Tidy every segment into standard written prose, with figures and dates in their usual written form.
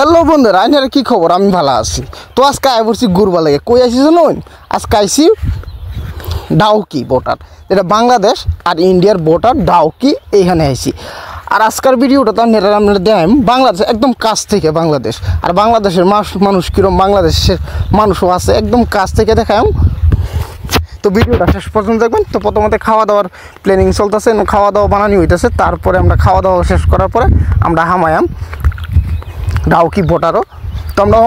Hello বন্ধুরা, আইনের কি খবর? আমি ভালো আছি। তো আজকে আয় পড়ছি ঘুরবা লাগে। কই আসি জানুন? আজকে আইসি ডাউকি বর্ডার, যেটা বাংলাদেশ আর ইন্ডিয়ার বর্ডার। ডাউকি এইখানে আইসি। আর আজকের ভিডিওটা তো আমরা দেখাম বাংলাদেশ একদম কাছ থেকে। বাংলাদেশ আর বাংলাদেশের মানুষ কীরকম, বাংলাদেশের মানুষও আছে, একদম কাছ থেকে দেখাম। তো ভিডিওটা শেষ পর্যন্ত দেখবেন। তো প্রথমত খাওয়া দাওয়ার প্ল্যানিং চলতেছে, খাওয়া দাওয়া বানানি হইতেছে। তারপরে আমরা খাওয়া দাওয়া শেষ করার পরে আমরা হামায়াম ডাউকি বর্ডারও। তো আমরা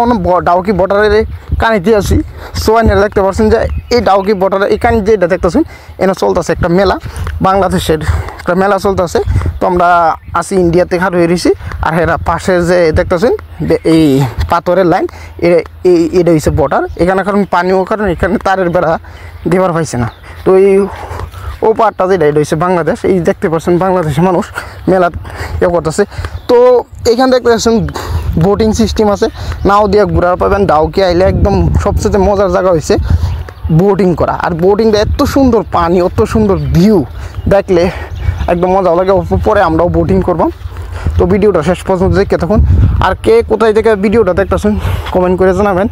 ডাউকি বর্ডারের কানিতে আছি। সোয়াইনেরা দেখতে পাচ্ছেন যে এই ডাউকি বর্ডারের এই কানি যেটা দেখতেছেন, এনে চলতেছে একটা মেলা, বাংলাদেশের একটা মেলা চলতেছে। তো আমরা আছি ইন্ডিয়াতে খার হয়ে রয়েছি। আর এরা পাশে যে দেখতেছেন এই পাথরের লাইন, এটা হচ্ছে বর্ডার। এখানে কারণ পানিও, কারণ এখানে তারের বেড়া দেবার পাইছে না। তো এই ও পাটটা যেটা, এটা হচ্ছে বাংলাদেশ। এই দেখতে পাচ্ছেন বাংলাদেশের মানুষ মেলা ইয়ে করতেছে। তো এইখানে দেখতে পাচ্ছেন বোটিং সিস্টেম আছে, নাও দিয়ে ঘুরার পাবেন। ডাউকি আইলে একদম সবচেয়ে মজার জায়গা হয়েছে বোটিং করা। আর বোটিংটা এত সুন্দর, পানি অত সুন্দর, ভিউ দেখলে একদম মজা লাগে। পরে আমরাও বোটিং করব। তো ভিডিওটা শেষ পর্যন্ত দেখে তখন আর কে কোথায় থেকে ভিডিওটা দেখতেছেন কমেন্ট করে জানাবেন।